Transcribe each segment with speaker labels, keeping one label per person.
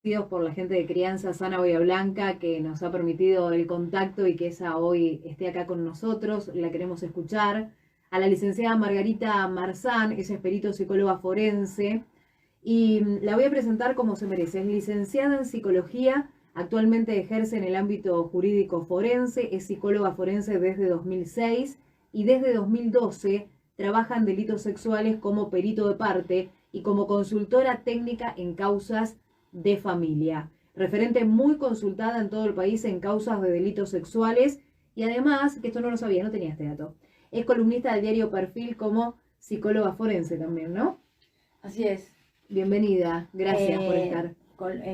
Speaker 1: Por la gente de Crianza Sana Bahía Blanca que nos ha permitido el contacto y que esa hoy esté acá con nosotros, la queremos escuchar. A la licenciada Margarita Marzán, ella es perito psicóloga forense y la voy a presentar como se merece. Es licenciada en psicología, actualmente ejerce en el ámbito jurídico forense, es psicóloga forense desde 2006 y desde 2012 trabaja en delitos sexuales como perito de parte y como consultora técnica en causas de familia. Referente muy consultada en todo el país en causas de delitos sexuales y además, que esto no lo sabía, no tenía este dato, es columnista del diario Perfil como psicóloga forense también, ¿no?
Speaker 2: Así es.
Speaker 1: Bienvenida, gracias por estar.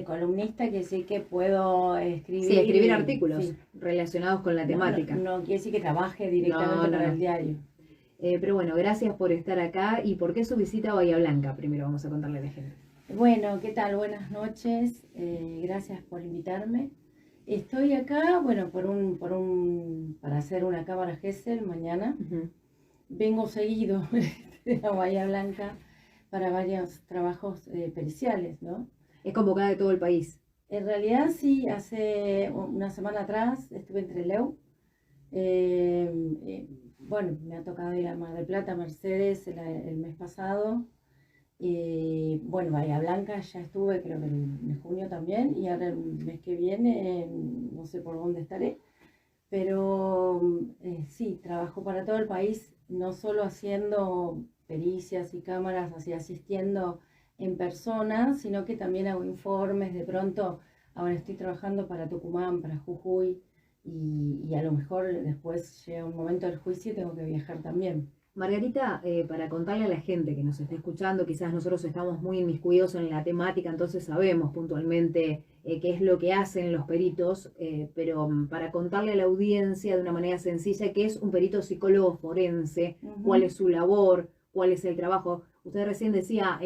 Speaker 2: Columnista que sí que puedo
Speaker 1: Sí,
Speaker 2: escribir
Speaker 1: escribir
Speaker 2: y
Speaker 1: artículos
Speaker 2: sí,
Speaker 1: relacionados con la
Speaker 2: no, no,
Speaker 1: temática.
Speaker 2: no quiere decir que trabaje
Speaker 1: No,
Speaker 2: directamente
Speaker 1: no,
Speaker 2: para el
Speaker 1: no.
Speaker 2: diario.
Speaker 1: Pero bueno, gracias por estar acá y por qué su visita a Bahía Blanca. Primero vamos a contarle a la gente.
Speaker 2: Bueno, ¿qué tal? Buenas noches. Gracias por invitarme. Estoy acá, bueno, para hacer una cámara Gesell mañana. Vengo seguido de la Bahía Blanca para varios trabajos periciales, ¿no?
Speaker 1: Es convocada de todo el país.
Speaker 2: En realidad sí, hace una semana atrás estuve en Trelew. Eh, eh, bueno, me ha tocado ir a Mar del Plata, Mercedes, el mes pasado. Bueno, Bahía Blanca ya estuve, creo que en junio también, y ahora el mes que viene, no sé por dónde estaré, pero sí, trabajo para todo el país, no solo haciendo pericias y cámaras, así asistiendo en persona, sino que también hago informes. De pronto, ahora estoy trabajando para Tucumán, para Jujuy, y a lo mejor después llega un momento del juicio y tengo que viajar también.
Speaker 1: Margarita, para contarle a la gente que nos está escuchando, quizás nosotros estamos muy inmiscuidos en la temática, entonces sabemos puntualmente qué es lo que hacen los peritos, pero para contarle a la audiencia de una manera sencilla qué es un perito psicólogo forense, cuál
Speaker 2: Ujú.
Speaker 1: es su labor, cuál es el trabajo. Usted recién decía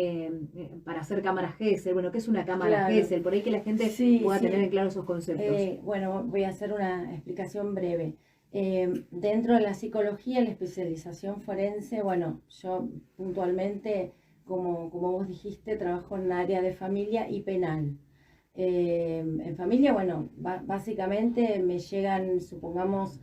Speaker 1: para hacer cámara Gesell, bueno, ¿qué es una cámara
Speaker 2: Claro,
Speaker 1: Gesell? Por ahí que la gente
Speaker 2: sí,
Speaker 1: pueda tener en
Speaker 2: sí.
Speaker 1: claro esos conceptos.
Speaker 2: Bueno, voy a hacer una explicación breve. Dentro de la psicología, la especialización forense, bueno, yo puntualmente, como vos dijiste, trabajo en el área de familia y penal. En familia, bueno, básicamente me llegan, supongamos,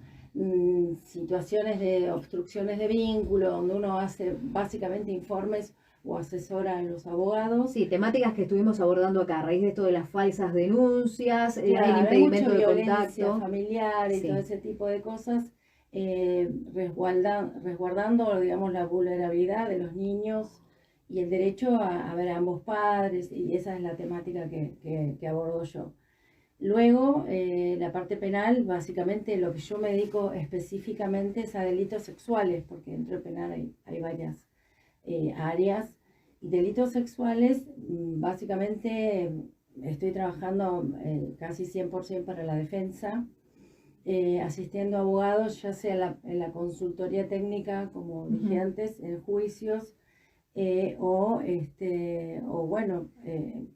Speaker 2: situaciones de obstrucciones de vínculo, donde uno hace básicamente informes o asesora a los abogados.
Speaker 1: Sí, temáticas que estuvimos abordando acá, a raíz de esto de las falsas denuncias, el
Speaker 2: Claro, hay mucha
Speaker 1: impedimento de
Speaker 2: violencia
Speaker 1: contacto.
Speaker 2: familiar y todo
Speaker 1: Sí.
Speaker 2: ese tipo de cosas, resguardando, digamos, la vulnerabilidad de los niños y el derecho a ver a ambos padres, y esa es la temática que abordo yo. Luego, la parte penal, básicamente lo que yo me dedico específicamente es a delitos sexuales, porque dentro del penal hay varias áreas. Y delitos sexuales, básicamente estoy trabajando casi 100% para la defensa, asistiendo a abogados, ya sea en la consultoría técnica, como dije
Speaker 1: Ujú.
Speaker 2: antes, en juicios, o bueno,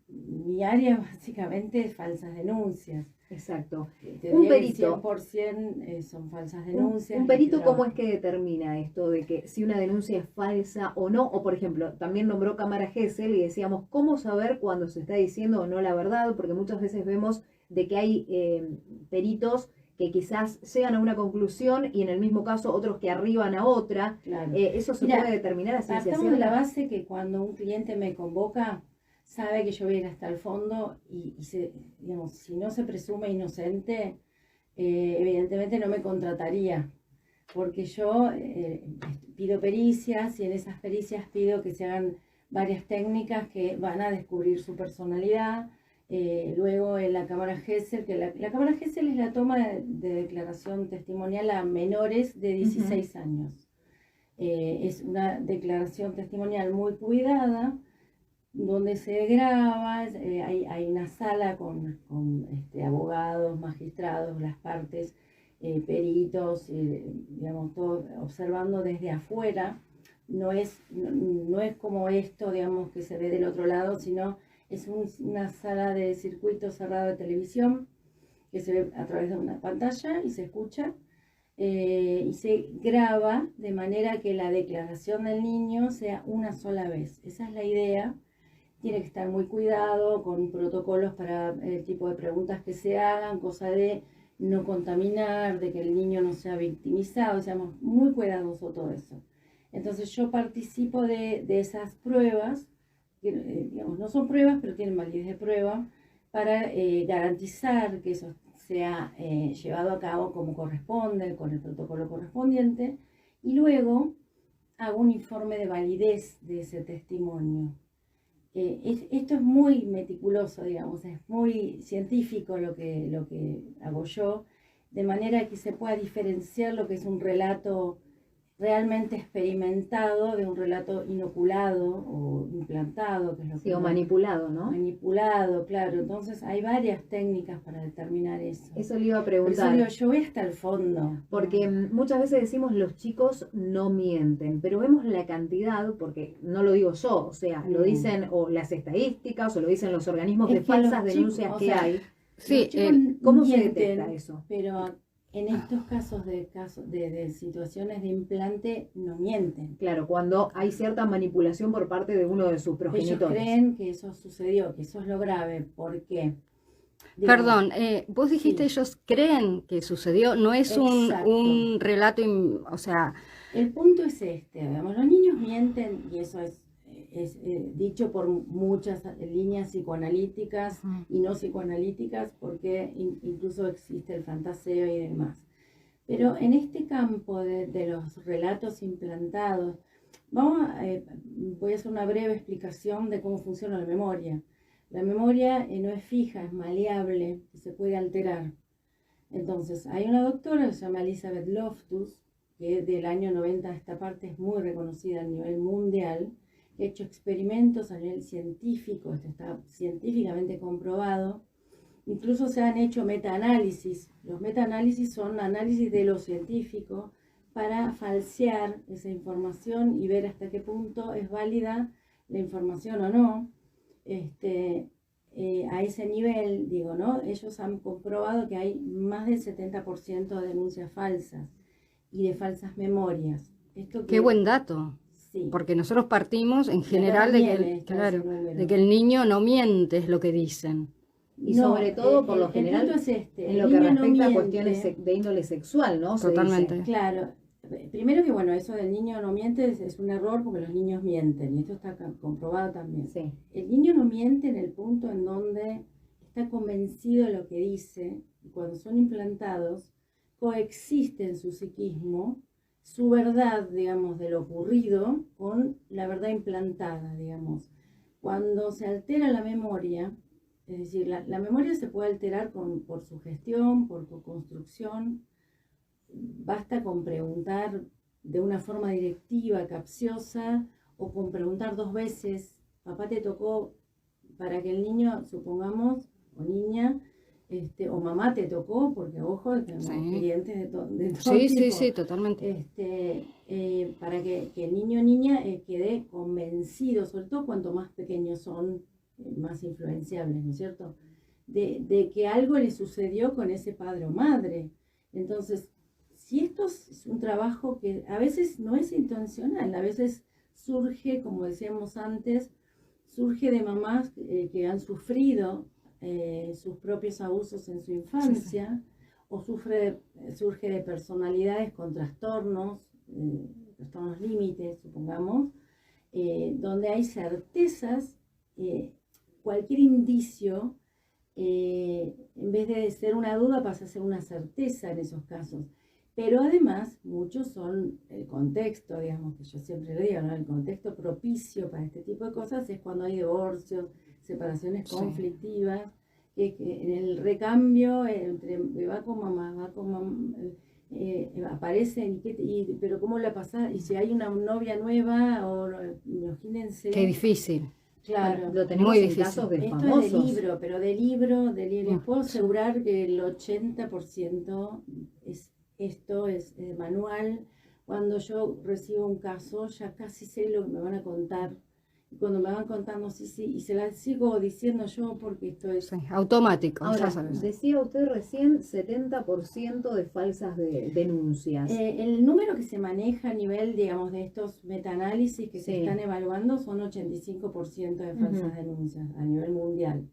Speaker 2: mi área básicamente es falsas denuncias.
Speaker 1: Exacto.
Speaker 2: Te
Speaker 1: Un
Speaker 2: diría que el
Speaker 1: perito,
Speaker 2: 100% son falsas
Speaker 1: un
Speaker 2: denuncias las que
Speaker 1: perito, ¿cómo es
Speaker 2: trabajo.
Speaker 1: que determina esto de que si una denuncia es falsa o no? O por ejemplo, también nombró cámara Gesell y decíamos, ¿cómo saber cuando se está diciendo o no la verdad? Porque muchas veces vemos de que hay peritos que quizás llegan a una conclusión y en el mismo caso otros que arriban a otra.
Speaker 2: Claro.
Speaker 1: ¿Eso se puede
Speaker 2: Mira,
Speaker 1: determinar a ciencia
Speaker 2: partamos de la
Speaker 1: cierta?
Speaker 2: base que cuando un cliente me convoca, sabe que yo voy a ir hasta el fondo digamos, si no se presume inocente, evidentemente no me contrataría, porque yo pido pericias y en esas pericias pido que se hagan varias técnicas que van a descubrir su personalidad. Luego en la cámara Gesell, que la cámara Gesell es la toma de declaración testimonial a menores de
Speaker 1: Ujú.
Speaker 2: 16 años. Es una declaración testimonial muy cuidada, donde se graba, hay una sala con abogados, magistrados, las partes, peritos, digamos, todo observando desde afuera. No es como esto, digamos, que se ve del otro lado, sino es una sala de circuito cerrado de televisión que se ve a través de una pantalla y se escucha, y se graba de manera que la declaración del niño sea una sola vez. Esa es la idea. tiene que estar muy cuidado con protocolos para el tipo de preguntas que se hagan, cosa de no contaminar, de que el niño no sea victimizado, seamos muy cuidadosos todo eso. Entonces yo participo de esas pruebas, que digamos, no son pruebas, pero tienen validez de prueba, para garantizar que eso sea llevado a cabo como corresponde, con el protocolo correspondiente, y luego hago un informe de validez de ese testimonio. Esto es muy meticuloso, digamos, es muy científico lo que hago yo, de manera que se pueda diferenciar lo que es un relato realmente experimentado de un relato inoculado o implantado, que es lo que
Speaker 1: Sí, o manipulado, ¿no?
Speaker 2: manipulado, claro. Entonces hay varias técnicas para determinar eso.
Speaker 1: Eso le iba a
Speaker 2: Por eso
Speaker 1: preguntar.
Speaker 2: digo, yo voy hasta el fondo.
Speaker 1: Porque muchas veces decimos los chicos no mienten, pero vemos la cantidad, porque no lo digo yo, o sea, lo dicen o las estadísticas o lo dicen los organismos
Speaker 2: Es
Speaker 1: de
Speaker 2: que
Speaker 1: falsas
Speaker 2: los
Speaker 1: denuncias
Speaker 2: chicos,
Speaker 1: que
Speaker 2: o sea,
Speaker 1: hay.
Speaker 3: Sí,
Speaker 2: los chicos
Speaker 1: ¿Cómo se
Speaker 2: mienten,
Speaker 1: detecta eso?
Speaker 2: Pero en estos casos de situaciones de implante no mienten.
Speaker 1: Claro, cuando hay cierta manipulación por parte de uno de sus
Speaker 2: Ellos
Speaker 1: progenitores.
Speaker 2: creen que eso sucedió, que eso es lo grave. ¿Por qué? Digamos,
Speaker 3: Perdón, vos dijiste
Speaker 2: sí.
Speaker 3: ellos creen que sucedió, no es
Speaker 2: Exacto.
Speaker 3: un relato, o sea,
Speaker 2: El punto es este, digamos, los niños mienten y eso es dicho por muchas líneas psicoanalíticas y no psicoanalíticas porque incluso existe el fantaseo y demás. Pero en este campo de los relatos implantados, voy a hacer una breve explicación de cómo funciona la memoria. La memoria no es fija, es maleable, se puede alterar. Entonces, hay una doctora que se llama Elizabeth Loftus, que del año 90 a esta parte es muy reconocida a nivel mundial, que ha hecho experimentos a nivel científico, esto está científicamente comprobado. Incluso se han hecho metaanálisis. Los metaanálisis son análisis de lo científico para falsear esa información y ver hasta qué punto es válida la información o no. A ese nivel, digo, ¿no? Ellos han comprobado que hay más del 70% de denuncias falsas y de falsas memorias.
Speaker 3: qué buen dato,
Speaker 2: Sí.
Speaker 3: porque nosotros partimos en
Speaker 2: acá
Speaker 3: general de
Speaker 2: también
Speaker 3: que,
Speaker 2: está
Speaker 3: claro,
Speaker 2: ese número.
Speaker 3: de que el niño no miente, es lo que dicen.
Speaker 1: Y
Speaker 2: No,
Speaker 1: sobre todo, por lo
Speaker 2: el
Speaker 1: general,
Speaker 2: punto es este,
Speaker 1: en
Speaker 2: el
Speaker 1: lo que
Speaker 2: niño no
Speaker 1: respecta a
Speaker 2: miente.
Speaker 1: cuestiones de índole sexual, ¿no? Se
Speaker 3: Totalmente.
Speaker 1: dice.
Speaker 2: Claro, primero que bueno, eso del niño no miente es un error porque los niños mienten, y esto está comprobado también.
Speaker 1: Sí.
Speaker 2: El niño no miente en el punto en donde está convencido de lo que dice, y cuando son implantados, coexiste en su psiquismo su verdad, digamos, de lo ocurrido con la verdad implantada, digamos. Cuando se altera la memoria, es decir, la memoria se puede alterar por sugestión, por construcción. Basta con preguntar de una forma directiva, capciosa, o con preguntar 2 veces, papá te tocó, para que el niño, supongamos, o niña, o mamá te tocó, porque ojo, tenemos clientes de todo
Speaker 3: Sí,
Speaker 2: tipo.
Speaker 3: sí, totalmente.
Speaker 2: Para que el niño o niña quede convencido, sobre todo cuanto más pequeños son, más influenciables, ¿no es cierto? De que algo le sucedió con ese padre o madre. Entonces, si esto es un trabajo que a veces no es intencional, a veces surge, como decíamos antes, surge de mamás que han sufrido sus propios abusos en su infancia, o surge de personalidades con trastornos límites, supongamos, donde hay certezas, cualquier indicio, en vez de ser una duda, pasa a ser una certeza en esos casos. Pero además, muchos son el contexto, digamos, que yo siempre le digo, ¿no? El contexto propicio para este tipo de cosas es cuando hay divorcios, separaciones conflictivas, que en el recambio entre va con mamá, aparecen, pero ¿cómo la pasás? Y si hay una novia nueva, o imagínense.
Speaker 3: Qué difícil.
Speaker 2: Claro.
Speaker 1: Bueno, lo tenemos
Speaker 3: Muy
Speaker 1: en
Speaker 3: difícil.
Speaker 1: casos de
Speaker 2: Esto
Speaker 1: famosos.
Speaker 2: es de libro, pero de libro. Les puedo asegurar que el 80% es manual. Cuando yo recibo un caso, ya casi sé lo que me van a contar Y cuando me van contando, sí, sí, y se las sigo diciendo yo porque esto es...
Speaker 3: Sí, automático,
Speaker 1: Ahora,
Speaker 3: ya sabes.
Speaker 1: decía usted recién 70% de falsas denuncias.
Speaker 2: El número que se maneja a nivel, digamos, de estos metaanálisis que se
Speaker 1: Sí.
Speaker 2: están evaluando son 85% de falsas
Speaker 1: Ujú.
Speaker 2: denuncias a nivel mundial.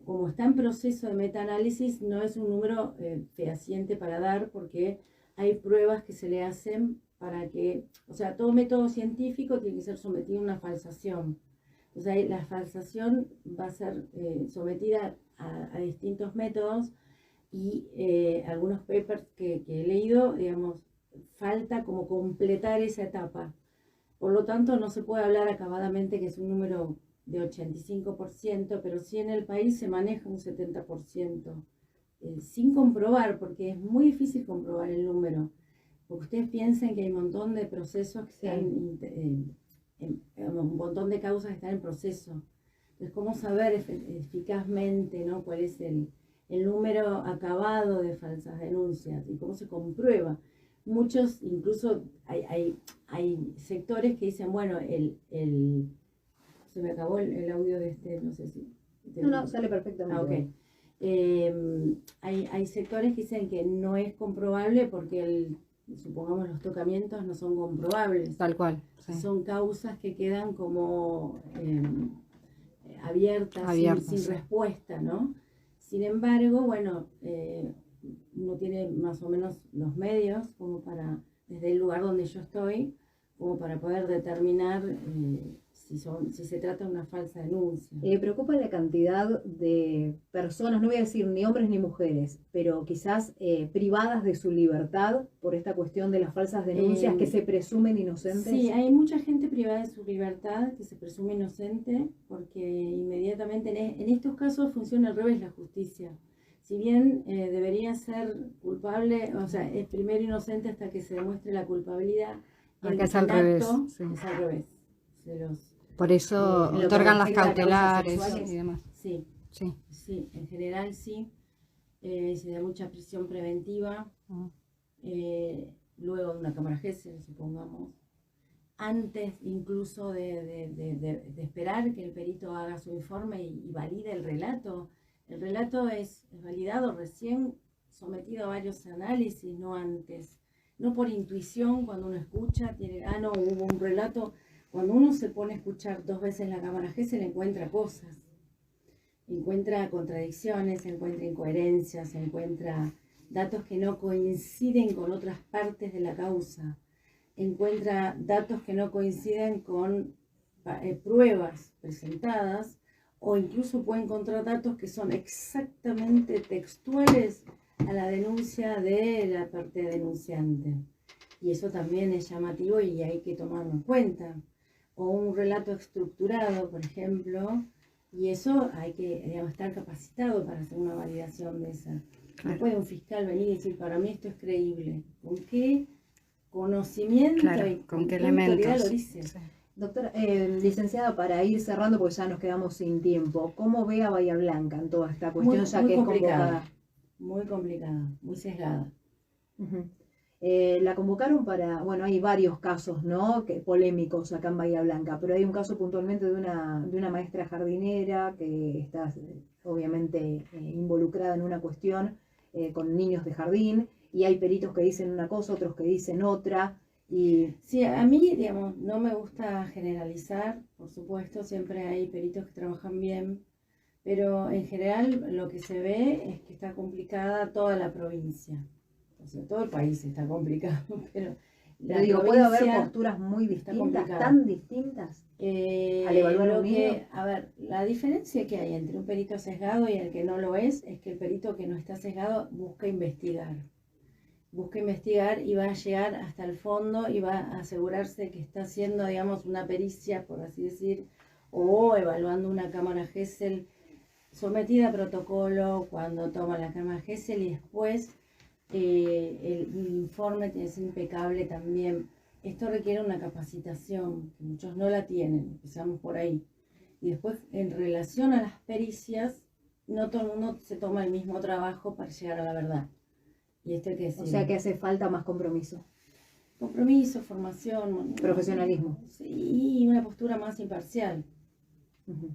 Speaker 2: Como está en proceso de metaanálisis, no es un número fehaciente para dar porque hay pruebas que se le hacen para que, o sea, todo método científico tiene que ser sometido a una falsación. Entonces la falsación va a ser sometida a distintos métodos y algunos papers que he leído, digamos, falta como completar esa etapa. Por lo tanto, no se puede hablar acabadamente que es un número de 85%, pero sí en el país se maneja un 70%, sin comprobar, porque es muy difícil comprobar el número. Porque ustedes piensen que hay un montón de procesos que están, un montón de causas que están en proceso. Entonces, ¿cómo saber eficazmente, ¿no?, cuál es el número acabado de falsas denuncias y cómo se comprueba? Muchos, incluso hay sectores que dicen, bueno, se me acabó el audio de este, no sé si...
Speaker 1: No, sale perfectamente.
Speaker 2: Ok. Hay sectores que dicen que no es comprobable porque supongamos los tocamientos no son comprobables.
Speaker 3: Tal cual. Sí.
Speaker 2: Son causas que quedan como abiertas, sin
Speaker 3: Sí.
Speaker 2: respuesta, ¿no? Sin embargo, bueno, uno tiene más o menos los medios como para, desde el lugar donde yo estoy, como para poder determinar si se trata de una falsa denuncia.
Speaker 1: Preocupa la cantidad de personas, no voy a decir ni hombres ni mujeres, pero quizás privadas de su libertad por esta cuestión de las falsas denuncias que se presumen inocentes.
Speaker 2: Sí, hay mucha gente privada de su libertad que se presume inocente porque inmediatamente en estos casos funciona al revés la justicia. Si bien debería ser culpable, o sea, es primero inocente hasta que se demuestre la culpabilidad,
Speaker 3: Acá es al revés. Sí.
Speaker 2: Es al revés.
Speaker 3: Por eso
Speaker 1: lo que
Speaker 3: otorgan las
Speaker 1: respecta a causas
Speaker 3: cautelares
Speaker 1: sexuales.
Speaker 3: y demás.
Speaker 2: Sí,
Speaker 3: Sí.
Speaker 2: sí, en general sí. Se da mucha prisión preventiva. Luego de una cámara Gesell, supongamos. Antes incluso de esperar que el perito haga su informe y valide el relato. El relato es validado recién sometido a varios análisis, no antes. No por intuición, cuando uno escucha, no, hubo un relato. Cuando uno se pone a escuchar 2 veces la cámara Gesell, encuentra cosas. Encuentra contradicciones, encuentra incoherencias, encuentra datos que no coinciden con otras partes de la causa. Encuentra datos que no coinciden con pruebas presentadas, o incluso puede encontrar datos que son exactamente textuales a la denuncia de la parte denunciante. Y eso también es llamativo y hay que tomarlo en cuenta. O un relato estructurado, por ejemplo, y eso hay que, digamos, estar capacitado para hacer una validación de esa.
Speaker 3: Claro.
Speaker 2: No puede un fiscal venir y decir, para mí esto es creíble. ¿Con qué conocimiento
Speaker 3: Claro,
Speaker 2: y
Speaker 3: con qué
Speaker 2: autoridad
Speaker 3: elementos?
Speaker 2: lo dice?
Speaker 3: Sí.
Speaker 1: Doctora, licenciada, para ir cerrando, porque ya nos quedamos sin tiempo, ¿cómo ve a Bahía Blanca en toda esta cuestión, ya que es convocada?
Speaker 2: Muy complicada, muy sesgada.
Speaker 1: Uh-huh. La convocaron para, bueno, hay varios casos, ¿no?, polémicos acá en Bahía Blanca, pero hay un caso puntualmente de una maestra jardinera que está obviamente involucrada en una cuestión con niños de jardín, y hay peritos que dicen una cosa, otros que dicen otra. Y
Speaker 2: sí, a mí, digamos, no me gusta generalizar, por supuesto, siempre hay peritos que trabajan bien, pero en general lo que se ve es que está complicada toda la provincia. O sea, todo el país está complicado, pero
Speaker 1: digo, puede haber posturas muy distintas, tan distintas al evaluar un niño.
Speaker 2: A ver, la diferencia que hay entre un perito sesgado y el que no lo es que el perito que no está sesgado busca investigar y va a llegar hasta el fondo y va a asegurarse que está haciendo, digamos, una pericia, por así decir, o evaluando una cámara Gesell sometida a protocolo cuando toma la cámara Gesell, y después el informe tiene que ser impecable también. Esto requiere una capacitación, que muchos no la tienen, empezamos por ahí. Y después, en relación a las pericias, no todo el mundo se toma el mismo trabajo para llegar a la verdad. Y esto hay que decir.
Speaker 1: O sea que hace falta más compromiso.
Speaker 2: Compromiso, formación.
Speaker 1: Profesionalismo.
Speaker 2: Sí, y una postura más imparcial.
Speaker 1: Ujú.